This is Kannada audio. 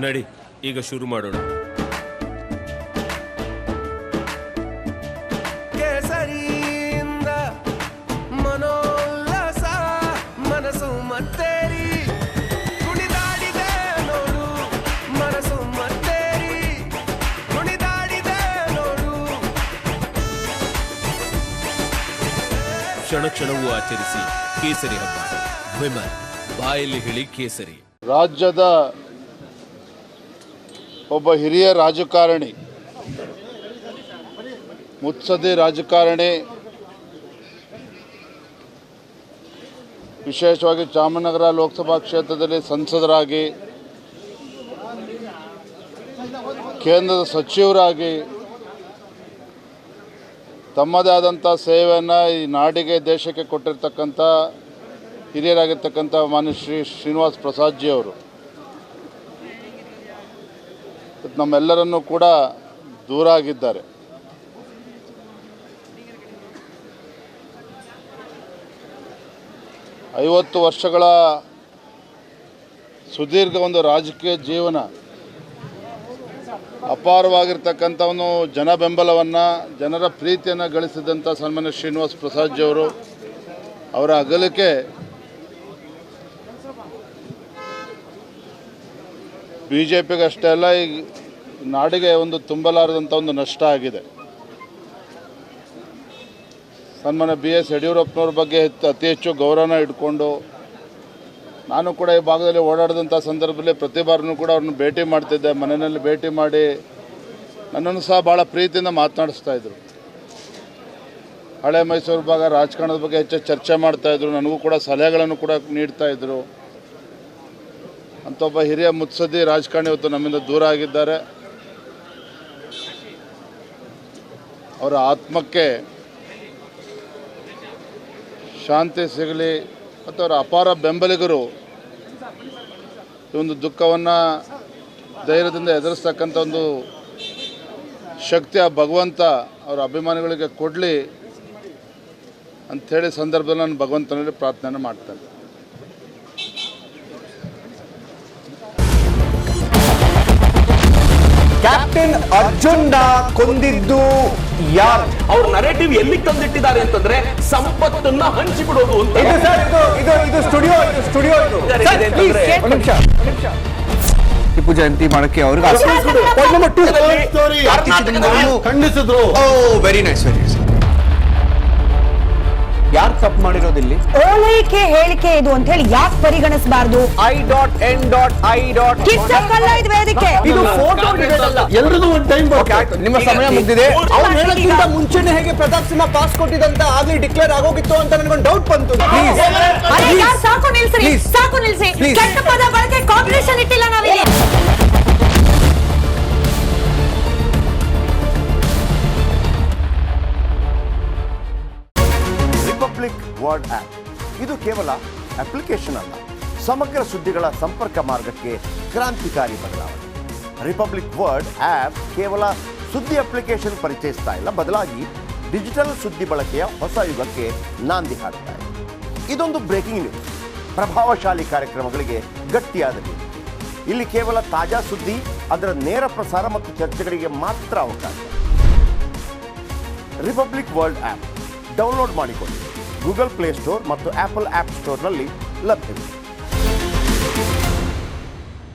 ನಡಿ, ಈಗ ಶುರು ಮಾಡೋಣ. ಕೇಸರಿಯಿಂದ ಮನೋಲ್ಲಾಸ ಮನಸ್ಸು ಮತ್ತೇರಿ ಕುಣಿದಾಡಿದೆ ನೋಡು, ಮನಸ್ಸು ಮತ್ತೇರಿ ಕುಣಿದಾಡಿದೆ ನೋಡು. ಕ್ಷಣ ಕ್ಷಣವೂ ಆಚರಿಸಿ ಕೇಸರಿ ಹಬ್ಬ. ವಿಮಲ್, ಬಾಯಲ್ಲಿ ಹೇಳಿ ಕೇಸರಿ. ರಾಜ್ಯದ ಒಬ್ಬ ಹಿರಿಯ ರಾಜಕಾರಣಿ, ಮುತ್ಸದ್ದಿ ರಾಜಕಾರಣಿ, ವಿಶೇಷವಾಗಿ ಚಾಮರಾಜನಗರ ಲೋಕಸಭಾ ಕ್ಷೇತ್ರದಲ್ಲಿ ಸಂಸದರಾಗಿ, ಕೇಂದ್ರದ ಸಚಿವರಾಗಿ ತಮ್ಮದೇ ಆದಂಥ ಸೇವೆಯನ್ನು ಈ ನಾಡಿಗೆ ದೇಶಕ್ಕೆ ಕೊಟ್ಟಿರ್ತಕ್ಕಂಥ ಹಿರಿಯರಾಗಿರ್ತಕ್ಕಂಥ ಮಾನ್ಯ ಶ್ರೀನಿವಾಸ್ ಪ್ರಸಾದ್ ಜಿ ಅವರು ನಮ್ಮೆಲ್ಲರನ್ನೂ ಕೂಡ ದೂರ ಆಗಿದ್ದಾರೆ. ಐವತ್ತು ವರ್ಷಗಳ ಸುದೀರ್ಘ ಒಂದು ರಾಜಕೀಯ ಜೀವನ, ಅಪಾರವಾಗಿರ್ತಕ್ಕಂಥವನು ಜನ ಬೆಂಬಲವನ್ನು, ಜನರ ಪ್ರೀತಿಯನ್ನು ಗಳಿಸಿದಂಥ ಸನ್ಮಾನ್ಯ ಶ್ರೀನಿವಾಸ್ ಪ್ರಸಾದ್ ಜಿ ಅವರು ಅವರ ಅಗಲಿಕೆ ಬಿ ಜೆ ಪಿಗೆ ಅಷ್ಟೇ ಅಲ್ಲ, ಈ ನಾಡಿಗೆ ಒಂದು ತುಂಬಲಾರದಂಥ ಒಂದು ನಷ್ಟ ಆಗಿದೆ. ಸನ್ಮಾನ್ಯ ಬಿ ಎಸ್ ಯಡಿಯೂರಪ್ಪನವ್ರ ಬಗ್ಗೆ ಅತಿ ಹೆಚ್ಚು ಗೌರವನ ಇಟ್ಕೊಂಡು ನಾನು ಕೂಡ ಈ ಭಾಗದಲ್ಲಿ ಓಡಾಡಿದಂಥ ಸಂದರ್ಭದಲ್ಲಿ ಪ್ರತಿ ಬಾರಿನೂ ಕೂಡ ಅವ್ರನ್ನ ಭೇಟಿ ಮಾಡ್ತಿದ್ದೆ. ಮನೆಯಲ್ಲಿ ಭೇಟಿ ಮಾಡಿ ನನ್ನನ್ನು ಸಹ ಭಾಳ ಪ್ರೀತಿಯಿಂದ ಮಾತನಾಡಿಸ್ತಾಯಿದ್ರು. ಹಳೆ ಮೈಸೂರು ಭಾಗ ರಾಜಕಾರಣದ ಬಗ್ಗೆ ಹೆಚ್ಚು ಚರ್ಚೆ ಮಾಡ್ತಾಯಿದ್ರು. ನನಗೂ ಕೂಡ ಸಲಹೆಗಳನ್ನು ಕೂಡ ನೀಡ್ತಾಯಿದ್ರು. ಅಂಥ ಒಬ್ಬ ಹಿರಿಯ ಮುತ್ಸದ್ದಿ ರಾಜಕಾರಣಿ ಇವತ್ತು ನಮ್ಮಿಂದ ದೂರ ಆಗಿದ್ದಾರೆ. ಅವರ ಆತ್ಮಕ್ಕೆ ಶಾಂತಿ ಸಿಗಲಿ ಮತ್ತು ಅವರ ಅಪಾರ ಬೆಂಬಲಿಗರು ಈ ಒಂದು ದುಃಖವನ್ನು ಧೈರ್ಯದಿಂದ ಎದುರಿಸ್ತಕ್ಕಂಥ ಒಂದು ಶಕ್ತಿ ಆ ಭಗವಂತ ಅವರ ಅಭಿಮಾನಿಗಳಿಗೆ ಕೊಡಲಿ ಅಂಥೇಳಿ ಸಂದರ್ಭದಲ್ಲಿ ನಾನು ಭಗವಂತನಲ್ಲಿ ಪ್ರಾರ್ಥನೆ ಮಾಡ್ತೇನೆ. ಕ್ಯಾಪ್ಟನ್ ಅರ್ಜುನ್ ಕೊಂದಿದ್ದು ಯಾರು? ಅವ್ರ ನರೇಟಿವ್ ಎಲ್ಲಿ ತಂದಿಟ್ಟಿದ್ದಾರೆ ಅಂತಂದ್ರೆ ಸಂಪತ್ತನ್ನ ಹಂಚಿಬಿಡೋದು ಅಂತ. ಇದು ಸ್ಟುಡಿಯೋ ಟಿಪ್ಪು ಜಯಂತಿ ಮಾಡಕ್ಕೆ ಅವ್ರಿಗೆ ಖಂಡಿಸಿದ್ರು. Very nice. ಯಾರು ತಪ್ಪು ಮಾಡಿರೋದಿಲ್ಲಿ? ಓಲೈಕೆ ಹೇಳಿಕೆ ಇದು ಅಂತ ಹೇಳಿ ಯಾಕೆ ಪರಿಗಣಿಸಬಾರದು? ಇದು ಫೋಟೋ ಎಲ್ಲರದು ಒಂದು ಟೈಮ್. ನಿಮ್ಮ ಸಮಯ ಮುಗಿದಿದೆ. ಅವ್ರು ಹೇಳೋಕ್ಕಿಂತ ಮುಂಚೆನೆ ಹೇಗೆ ಪ್ರತಾಪ್ ಸಿಂಹ ಪಾಸ್ ಕೊಟ್ಟಿದಂತ ಆಗ್ಲಿ ಡಿಕ್ಲೇರ್ ಆಗೋಗಿತ್ತು ಅಂತ ನನಗೊಂದು ಡೌಟ್ ಬಂತು. ಸಾಕು ನಿಲ್ಸಿ. ಕೆಟ್ಟ ಪದ ಬಳಕೆ ಕಾಂಪಿಟೇಷನ್ ಇಟ್ಟಿಲ್ಲ ನಾವಿಲ್ಲಿ. ರಿಪಬ್ಲಿಕ್ ವರ್ಡ್ ಆಪ್ ಇದು ಕೇವಲ ಅಪ್ಲಿಕೇಶನ್ ಅಲ್ಲ, ಸಮಗ್ರ ಸುದ್ದಿಗಳ ಸಂಪರ್ಕ ಮಾರ್ಗಕ್ಕೆ ಕ್ರಾಂತಿಕಾರಿ ಬದಲಾವಣೆ. ರಿಪಬ್ಲಿಕ್ ವರ್ಡ್ ಆಪ್ ಕೇವಲ ಸುದ್ದಿ ಅಪ್ಲಿಕೇಶನ್ ಪರಿಚಯಿಸ್ತಾ ಇಲ್ಲ, ಬದಲಾಗಿ ಡಿಜಿಟಲ್ ಸುದ್ದಿ ಬಳಕೆಯ ಹೊಸ ಯುಗಕ್ಕೆ ನಾಂದಿ ಹಾಡ್ತಾ ಇದೆ. ಇದೊಂದು ಬ್ರೇಕಿಂಗ್ ನ್ಯೂಸ್, ಪ್ರಭಾವಶಾಲಿ ಕಾರ್ಯಕ್ರಮಗಳಿಗೆ ಗಟ್ಟಿಯಾದ ನ್ಯೂಸ್. ಇಲ್ಲಿ ಕೇವಲ ತಾಜಾ ಸುದ್ದಿ, ಅದರ ನೇರ ಪ್ರಸಾರ ಮತ್ತು ಚರ್ಚೆಗಳಿಗೆ ಮಾತ್ರ ಅವಕಾಶ. ರಿಪಬ್ಲಿಕ್ ವರ್ಲ್ಡ್ ಆ್ಯಪ್ ಡೌನ್ಲೋಡ್ ಮಾಡಿಕೊಳ್ಳಿ. ಗೂಗಲ್ ಪ್ಲೇ ಸ್ಟೋರ್ ಮತ್ತು ಆಪಲ್ ಆ್ಯಪ್ ಸ್ಟೋರ್ನಲ್ಲಿ ಲಭ್ಯವಿದೆ.